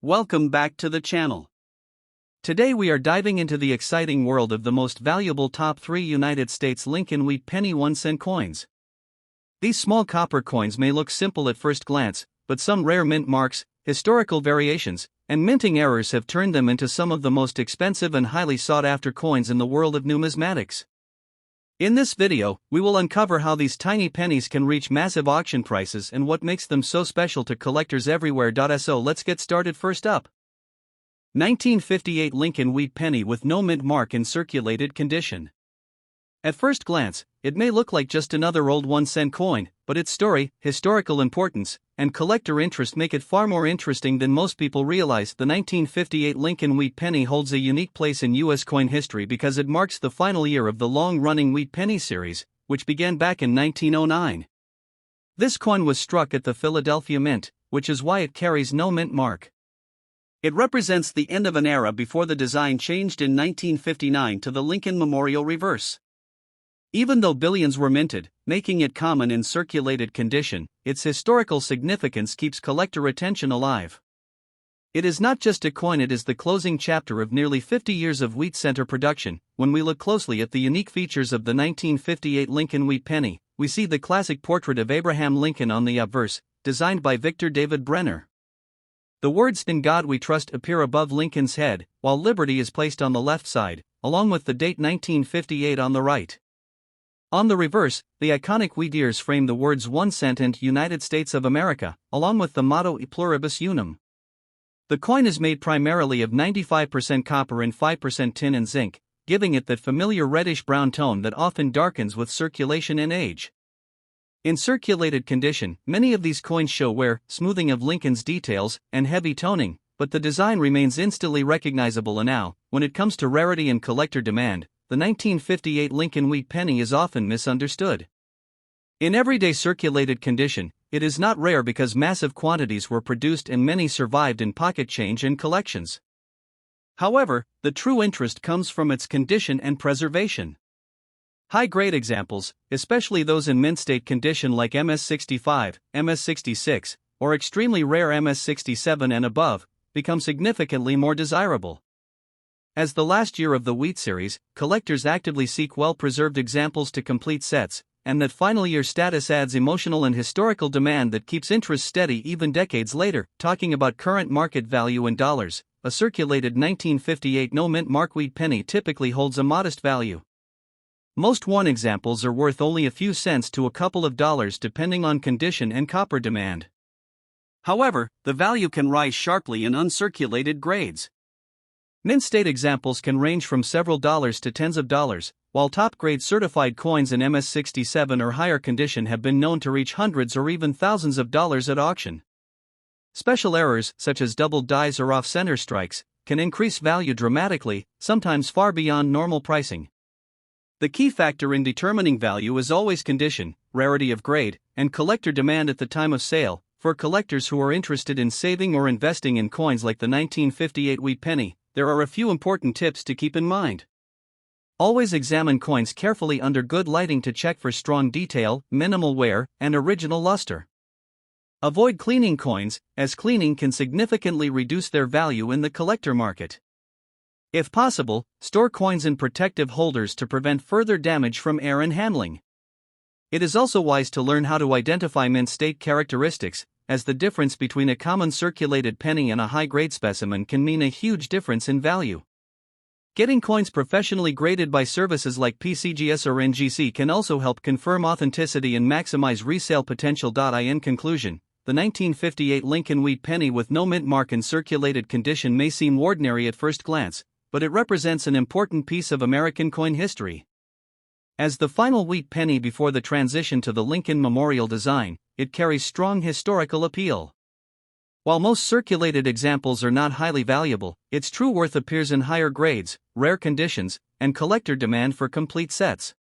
Welcome back to the channel. Today we are diving into the exciting world of the most valuable top 3 United States Lincoln Wheat Penny 1-cent coins. These small copper coins may look simple at first glance, but some rare mint marks, historical variations, and minting errors have turned them into some of the most expensive and highly sought-after coins in the world of numismatics. In this video, we will uncover how these tiny pennies can reach massive auction prices and what makes them so special to collectors everywhere. So let's get started. First up, 1958 Lincoln Wheat Penny with no mint mark in circulated condition. At first glance, it may look like just another old 1-cent coin, but its story, historical importance, and collector interest make it far more interesting than most people realize. The 1958 Lincoln Wheat Penny holds a unique place in U.S. coin history because it marks the final year of the long-running Wheat Penny series, which began back in 1909. This coin was struck at the Philadelphia Mint, which is why it carries no mint mark. It represents the end of an era before the design changed in 1959 to the Lincoln Memorial reverse. Even though billions were minted, making it common in circulated condition, its historical significance keeps collector attention alive. It is not just a coin, it is the closing chapter of nearly 50 years of wheat center production. When we look closely at the unique features of the 1958 Lincoln Wheat Penny, we see the classic portrait of Abraham Lincoln on the obverse, designed by Victor David Brenner. The words "In God We Trust" appear above Lincoln's head, while Liberty is placed on the left side, along with the date 1958 on the right. On the reverse, the iconic wheat ears frame the words 1 cent and United States of America, along with the motto E Pluribus Unum. The coin is made primarily of 95% copper and 5% tin and zinc, giving it that familiar reddish-brown tone that often darkens with circulation and age. In circulated condition, many of these coins show wear, smoothing of Lincoln's details, and heavy toning, but the design remains instantly recognizable. And now, when it comes to rarity and collector demand, the 1958 Lincoln Wheat Penny is often misunderstood. In everyday circulated condition, it is not rare because massive quantities were produced and many survived in pocket change and collections. However, the true interest comes from its condition and preservation. High-grade examples, especially those in mint state condition like MS-65, MS-66, or extremely rare MS-67 and above, become significantly more desirable. As the last year of the Wheat series, collectors actively seek well-preserved examples to complete sets, and that final year status adds emotional and historical demand that keeps interest steady even decades later. Talking about current market value in dollars, a circulated 1958 no-mint mark wheat penny typically holds a modest value. Most 1 examples are worth only a few cents to a couple of dollars depending on condition and copper demand. However, the value can rise sharply in uncirculated grades. Mint state examples can range from several dollars to tens of dollars, while top-grade certified coins in MS-67 or higher condition have been known to reach hundreds or even thousands of dollars at auction. Special errors, such as doubled dies or off-center strikes, can increase value dramatically, sometimes far beyond normal pricing. The key factor in determining value is always condition, rarity of grade, and collector demand at the time of sale. For collectors who are interested in saving or investing in coins like the 1958 Wheat Penny, there are a few important tips to keep in mind. Always examine coins carefully under good lighting to check for strong detail, minimal wear, and original luster. Avoid cleaning coins, as cleaning can significantly reduce their value in the collector market. If possible, store coins in protective holders to prevent further damage from air and handling. It is also wise to learn how to identify mint state characteristics, as the difference between a common circulated penny and a high-grade specimen can mean a huge difference in value. Getting coins professionally graded by services like PCGS or NGC can also help confirm authenticity and maximize resale potential. In conclusion, the 1958 Lincoln Wheat Penny with no mint mark in circulated condition may seem ordinary at first glance, but it represents an important piece of American coin history. As the final wheat penny before the transition to the Lincoln Memorial design, it carries strong historical appeal. While most circulated examples are not highly valuable, its true worth appears in higher grades, rare conditions, and collector demand for complete sets.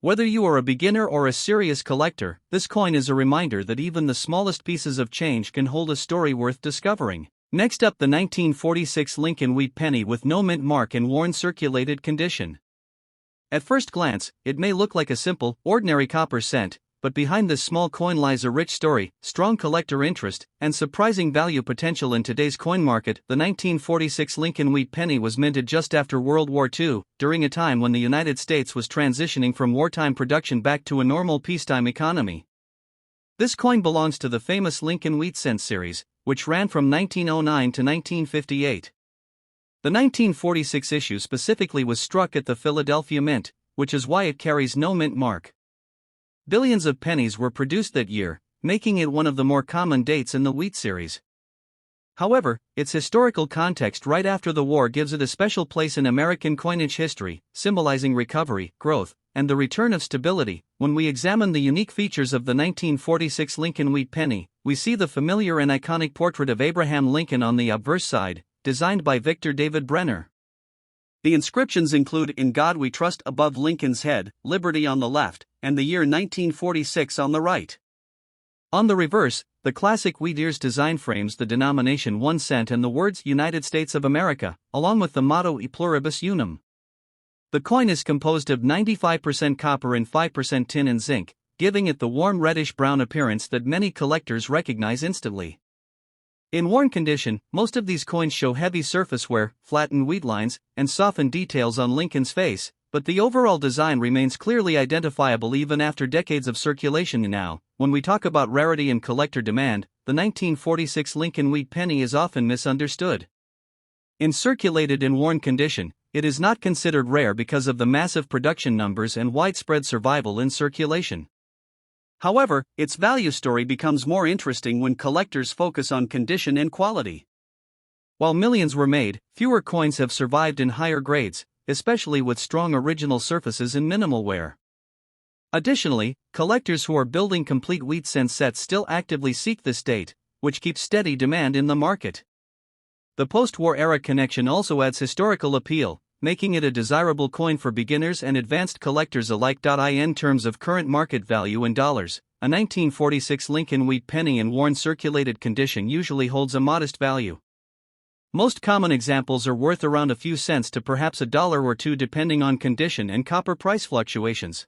Whether you are a beginner or a serious collector, this coin is a reminder that even the smallest pieces of change can hold a story worth discovering. Next up, the 1946 Lincoln Wheat Penny with no mint mark in worn circulated condition. At first glance, it may look like a simple, ordinary copper cent, but behind this small coin lies a rich story, strong collector interest, and surprising value potential in today's coin market. The 1946 Lincoln Wheat Penny was minted just after World War II, during a time when the United States was transitioning from wartime production back to a normal peacetime economy. This coin belongs to the famous Lincoln Wheat Cent series, which ran from 1909 to 1958. The 1946 issue specifically was struck at the Philadelphia Mint, which is why it carries no mint mark. Billions of pennies were produced that year, making it one of the more common dates in the wheat series. However, its historical context right after the war gives it a special place in American coinage history, symbolizing recovery, growth, and the return of stability. When we examine the unique features of the 1946 Lincoln Wheat Penny, we see the familiar and iconic portrait of Abraham Lincoln on the obverse side, designed by Victor David Brenner. The inscriptions include "In God We Trust" above Lincoln's head, "Liberty" on the left, and the year 1946 on the right. On the reverse, the classic wheat ears design frames the denomination 1 cent and the words "United States of America," along with the motto "E Pluribus Unum." The coin is composed of 95% copper and 5% tin and zinc, giving it the warm reddish-brown appearance that many collectors recognize instantly. In worn condition, most of these coins show heavy surface wear, flattened wheat lines, and softened details on Lincoln's face, but the overall design remains clearly identifiable even after decades of circulation. Now, when we talk about rarity and collector demand, the 1946 Lincoln Wheat Penny is often misunderstood. In circulated and worn condition, it is not considered rare because of the massive production numbers and widespread survival in circulation. However, its value story becomes more interesting when collectors focus on condition and quality. While millions were made, fewer coins have survived in higher grades, especially with strong original surfaces and minimal wear. Additionally, collectors who are building complete wheat cent sets still actively seek this date, which keeps steady demand in the market. The post-war era connection also adds historical appeal, making it a desirable coin for beginners and advanced collectors alike. In terms of current market value in dollars, a 1946 Lincoln Wheat Penny in worn circulated condition usually holds a modest value. Most common examples are worth around a few cents to perhaps $1 or $2 depending on condition and copper price fluctuations.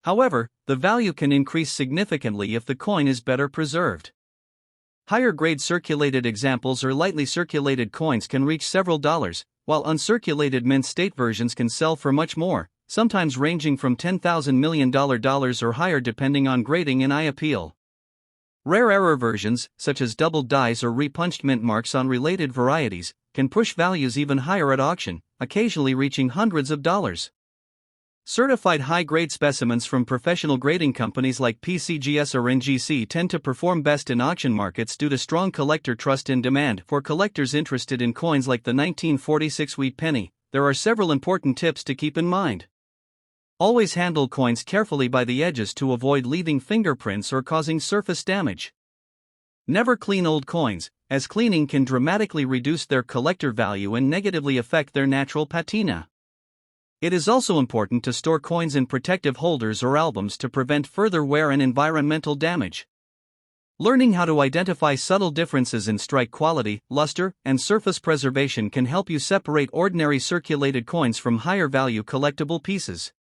However, the value can increase significantly if the coin is better preserved. Higher grade circulated examples or lightly circulated coins can reach several dollars, while uncirculated mint state versions can sell for much more, sometimes ranging from $10,000 million or higher depending on grading and eye appeal. Rare error versions, such as doubled dies or repunched mint marks on related varieties, can push values even higher at auction, occasionally reaching hundreds of dollars. Certified high-grade specimens from professional grading companies like PCGS or NGC tend to perform best in auction markets due to strong collector trust and demand. For collectors interested in coins like the 1946 Wheat Penny, there are several important tips to keep in mind. Always handle coins carefully by the edges to avoid leaving fingerprints or causing surface damage. Never clean old coins, as cleaning can dramatically reduce their collector value and negatively affect their natural patina. It is also important to store coins in protective holders or albums to prevent further wear and environmental damage. Learning how to identify subtle differences in strike quality, luster, and surface preservation can help you separate ordinary circulated coins from higher value collectible pieces.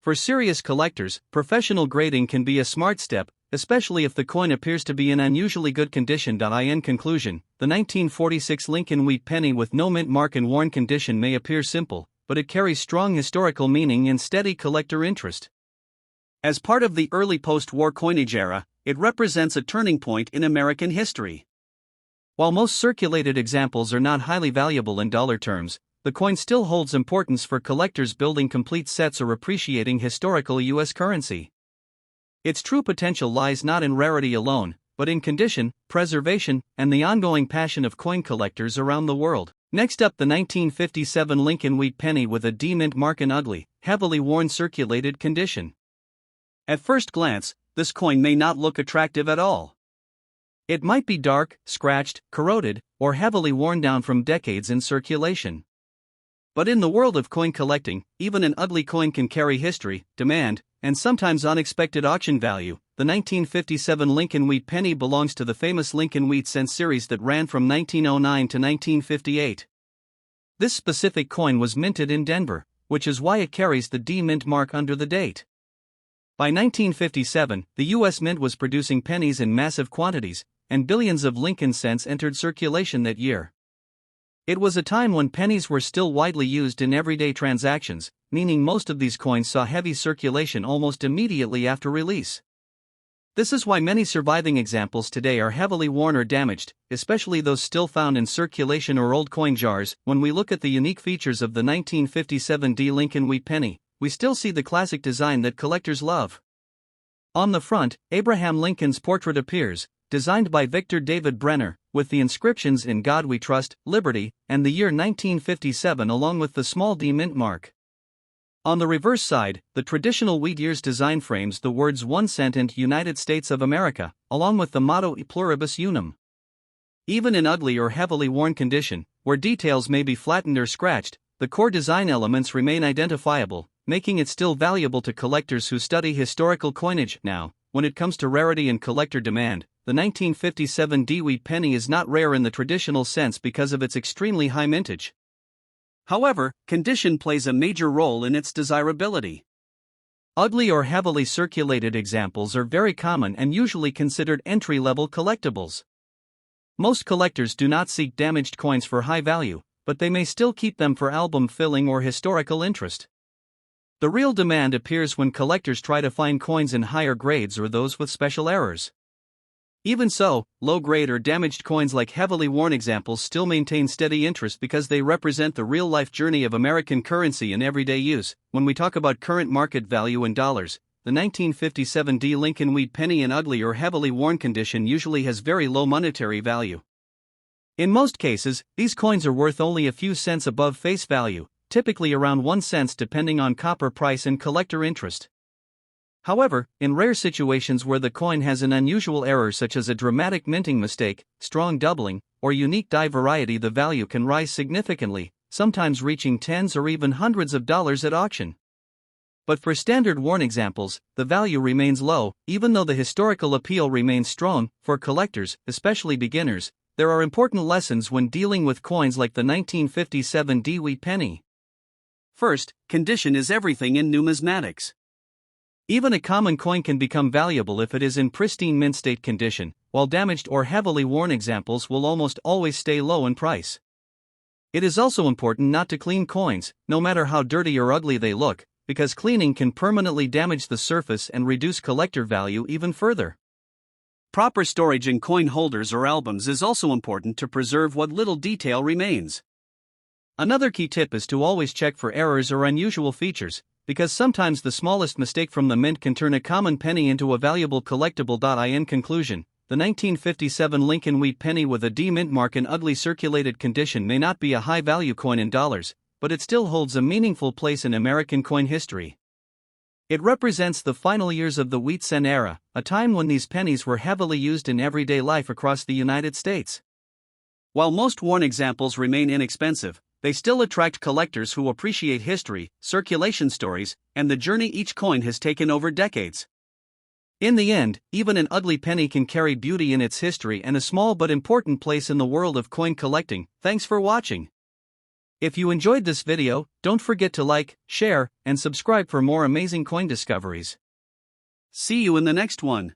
For serious collectors, professional grading can be a smart step, especially if the coin appears to be in unusually good condition. In conclusion, the 1946 Lincoln Wheat Penny with no mint mark and worn condition may appear simple, but it carries strong historical meaning and steady collector interest. As part of the early post-war coinage era, it represents a turning point in American history. While most circulated examples are not highly valuable in dollar terms, the coin still holds importance for collectors building complete sets or appreciating historical U.S. currency. Its true potential lies not in rarity alone, but in condition, preservation, and the ongoing passion of coin collectors around the world. Next up, the 1957 Lincoln Wheat Penny with a D-mint mark in ugly, heavily worn circulated condition. At first glance, this coin may not look attractive at all. It might be dark, scratched, corroded, or heavily worn down from decades in circulation. But in the world of coin collecting, even an ugly coin can carry history, demand, and sometimes unexpected auction value. The 1957 Lincoln Wheat Penny belongs to the famous Lincoln Wheat Cent series that ran from 1909 to 1958. This specific coin was minted in Denver, which is why it carries the D mint mark under the date. By 1957, the U.S. Mint was producing pennies in massive quantities, and billions of Lincoln cents entered circulation that year. It was a time when pennies were still widely used in everyday transactions, meaning most of these coins saw heavy circulation almost immediately after release. This is why many surviving examples today are heavily worn or damaged, especially those still found in circulation or old coin jars. When we look at the unique features of the 1957 Lincoln Wheat Penny, we still see the classic design that collectors love. On the front, Abraham Lincoln's portrait appears, designed by Victor David Brenner, with the inscriptions "In God We Trust," "Liberty," and the year 1957 along with the small D mint mark. On the reverse side, the traditional wheat ears design frames the words 1 cent and United States of America, along with the motto E Pluribus Unum. Even in ugly or heavily worn condition, where details may be flattened or scratched, the core design elements remain identifiable, making it still valuable to collectors who study historical coinage. Now, when it comes to rarity and collector demand, the 1957 Wheat Penny is not rare in the traditional sense because of its extremely high mintage. However, condition plays a major role in its desirability. Ugly or heavily circulated examples are very common and usually considered entry-level collectibles. Most collectors do not seek damaged coins for high value, but they may still keep them for album filling or historical interest. The real demand appears when collectors try to find coins in higher grades or those with special errors. Even so, low-grade or damaged coins like heavily worn examples still maintain steady interest because they represent the real-life journey of American currency in everyday use. When we talk about current market value in dollars, the 1957 Lincoln Wheat Penny in ugly or heavily worn condition usually has very low monetary value. In most cases, these coins are worth only a few cents above face value, typically around 1 cent depending on copper price and collector interest. However, in rare situations where the coin has an unusual error such as a dramatic minting mistake, strong doubling, or unique die variety, the value can rise significantly, sometimes reaching tens or even hundreds of dollars at auction. But for standard worn examples, the value remains low, even though the historical appeal remains strong. For collectors, especially beginners, there are important lessons when dealing with coins like the 1957 Wheat Penny. First, condition is everything in numismatics. Even a common coin can become valuable if it is in pristine mint state condition, while damaged or heavily worn examples will almost always stay low in price. It is also important not to clean coins, no matter how dirty or ugly they look, because cleaning can permanently damage the surface and reduce collector value even further. Proper storage in coin holders or albums is also important to preserve what little detail remains. Another key tip is to always check for errors or unusual features, because sometimes the smallest mistake from the mint can turn a common penny into a valuable collectible. In conclusion, the 1957 Lincoln Wheat Penny with a D mint mark in ugly circulated condition may not be a high-value coin in dollars, but it still holds a meaningful place in American coin history. It represents the final years of the wheat cent era, a time when these pennies were heavily used in everyday life across the United States. While most worn examples remain inexpensive, they still attract collectors who appreciate history, circulation stories, and the journey each coin has taken over decades. In the end, even an ugly penny can carry beauty in its history and a small but important place in the world of coin collecting. Thanks for watching. If you enjoyed this video, don't forget to like, share, and subscribe for more amazing coin discoveries. See you in the next one.